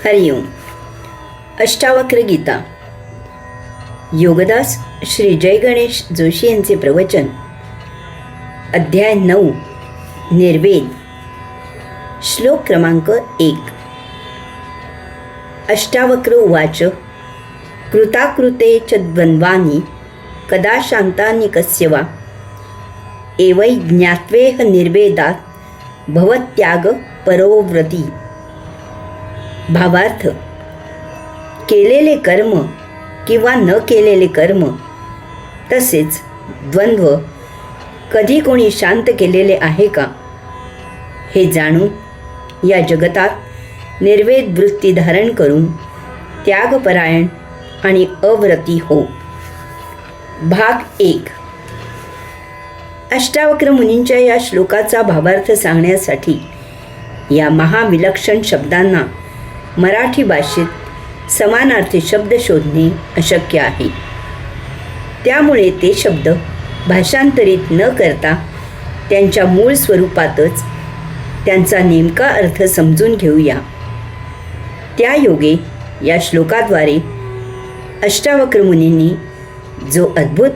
हरिओम. अष्टावक्र गीता. योगदास श्री जय गणेश जोशी यांचे प्रवचन. अध्याय 9. निर्वेद. श्लोक क्रमांक 1. अष्टावक्र उवाच. कृताकृते च द्वन्द्वानि कदा शान्तानि कस्य वा एवै ज्ञात्वेह निर्वेदात् भवत्याग परोव्रती. भावार्थ. केलेले कर्म किंवा न केलेले कर्म तसेच द्वंद्व कधी कोणी केलेले आहे का हे जाणून या जगतात निर्वेद वृत्ती धारण करून त्यागपरायण आणि अव्रती हो. भाग 1. अष्टावक्र मुनींच्या या श्लोकाचा भावार्थ सांगण्यासाठी या महाविलक्षण शब्दांना मराठी भाषेत समानार्थी शब्द शोधणे अशक्य आहे. त्यामुळे ते शब्द भाषांतरित न करता त्यांच्या मूळ स्वरूपातच त्यांचा नेमका अर्थ समजून घेऊया. त्या योगे या श्लोकाद्वारे अष्टावक्र मुनींनी जो अद्भुत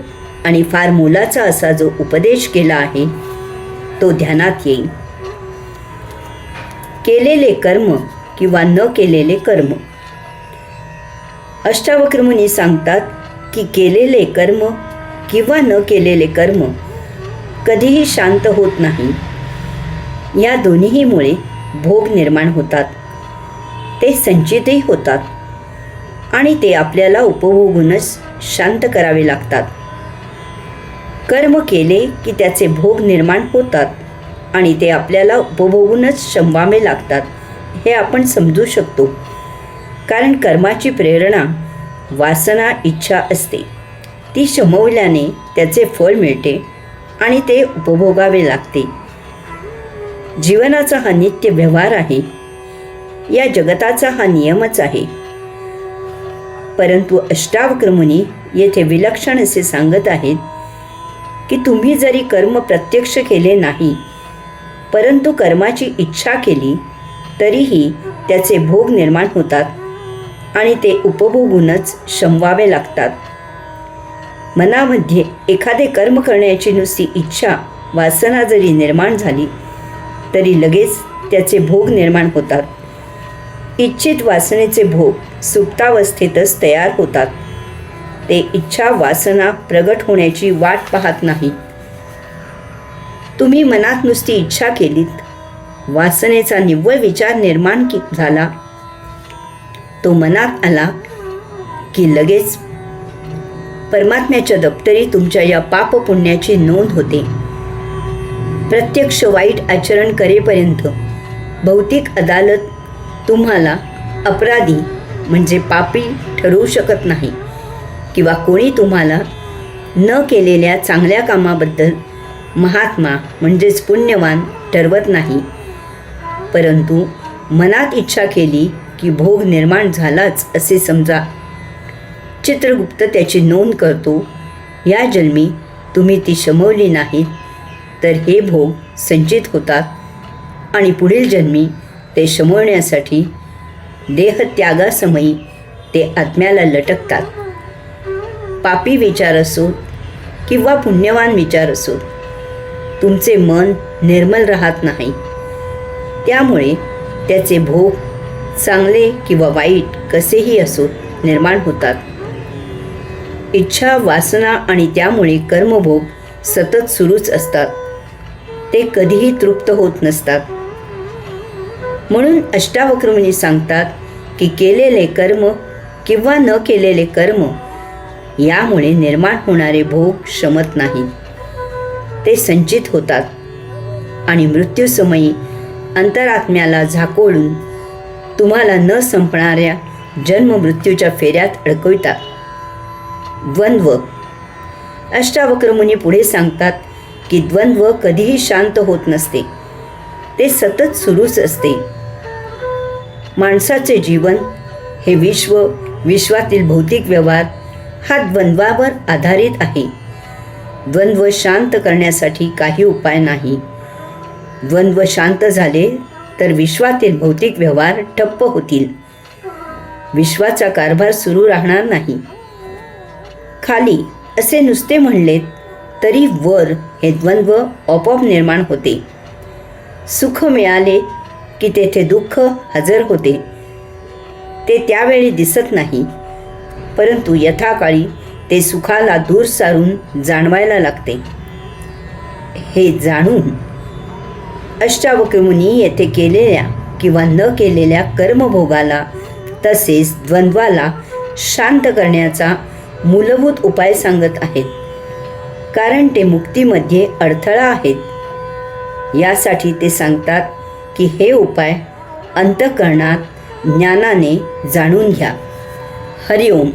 आणि फार मोलाचा असा जो उपदेश केला आहे तो ध्यानात येईल. केलेले कर्म किंवा न केलेले कर्म. अष्टावक्र मुनी सांगतात की केलेले कर्म किंवा न केलेले कर्म कधीही शांत होत नाही. या दोन्हीमुळे भोग निर्माण होतात, ते संचितही होतात आणि ते आपल्याला उपभोगूनच शांत करावे लागतात. कर्म केले की त्याचे भोग निर्माण होतात आणि ते आपल्याला उपभोगूनच शमवावे लागतात हे आपण समजू शकतो. कारण कर्माची प्रेरणा वासना इच्छा असते. ती शमवल्याने त्याचे फळ मिळते आणि ते उपभोगावे लागते. जीवनाचा हा नित्य व्यवहार आहे. या जगताचा हा नियमच आहे. परंतु अष्टावक्र मुनी येथे विलक्षण असे सांगत आहेत की तुम्ही जरी कर्म प्रत्यक्ष केले नाही परंतु कर्माची इच्छा केली तरीही त्याचे भोग निर्माण होतात आणि ते उपभोगूनच शमवावे लागतात. मनामध्ये एखादे कर्म करण्याची नुसती इच्छा वासना जरी निर्माण झाली तरी लगेच त्याचे भोग निर्माण होतात. इच्छित वासनेचे भोग सुप्तावस्थेतच तयार होतात. ते इच्छा वासना प्रगट होण्याची वाट पाहत नाही. तुम्ही मनात नुसती इच्छा केलीत, वासनेचा निव्वळ विचार निर्माण झाला, तो मनात आला की लगेच परमात्म्याच्या दप्तरी तुमच्या या पाप पुण्याची नोंद होते. प्रत्यक्ष वाईट आचरण करेपर्यंत भौतिक अदालत तुम्हाला अपराधी म्हणजे पापी ठरवू शकत नाही किंवा कोणी तुम्हाला न केलेल्या चांगल्या कामाबद्दल महात्मा म्हणजेच पुण्यवान ठरवत नाही. परंतु मनात इच्छा केली की भोग निर्माण झालाच असे समजा. चित्रगुप्त त्याची नोंद करतो. या जन्मी तुम्ही ती शमवली नाहीत तर हे भोग संचित होतात आणि पुढील जन्मी ते शमवण्यासाठी देहत्यागासमयी ते आत्म्याला लटकतात. पापी विचार असोत किंवा पुण्यवान विचार असोत, तुमचे मन निर्मल राहत नाही. त्यामुळे त्याचे भोग चांगले किंवा वाईट कसेही असोत निर्माण होतात. इच्छा वासना आणि त्यामुळे कर्मभोग सतत सुरूच असतात. ते कधीही तृप्त होत नसतात. म्हणून अष्टावक्र मुनी सांगतात की केलेले कर्म किंवा न केलेले कर्म यामुळे निर्माण होणारे भोग शमत नाहीत. ते संचित होतात आणि मृत्यूसमयी अंतरात्म्याला झाकोळून तुम्हाला न संपणाऱ्या जन्ममृत्यूच्या फेऱ्यात अडकवितात. द्वंद्व. अष्टावक्र मुनी पुढे सांगतात की द्वंद्व कधीही शांत होत नसते. ते सतत सुरूच असते. माणसाचे जीवन हे विश्वातील भौतिक व्यवहार हा द्वंद्वावर आधारित आहे. द्वंद्व शांत करण्यासाठी काही उपाय नाही. द्वंद्व शांत झाले तर विश्वातील भौतिक व्यवहार ठप्प होतील. विश्वाचा कारभार सुरू राहणार नाही. खाली असे नुसते म्हणलेत तरी वर हे द्वंद्व आपोआप निर्माण होते. सुख मिळाले की तेथे दुःख हजर होते. ते त्यावेळी दिसत नाही, परंतु यथाकाळी ते सुखाला दूर सारून जाणवायला लागते. हे जाणून अष्टावक्रमुनी येथे केलेल्या किंवा न केलेल्या कर्मभोगाला तसेच द्वंद्वाला शांत करण्याचा मूलभूत उपाय सांगत आहेत, कारण ते मुक्तीमध्ये अडथळा आहेत. यासाठी ते सांगतात की हे उपाय अंतःकरणात ज्ञानाने जाणून घ्या. हरिओम.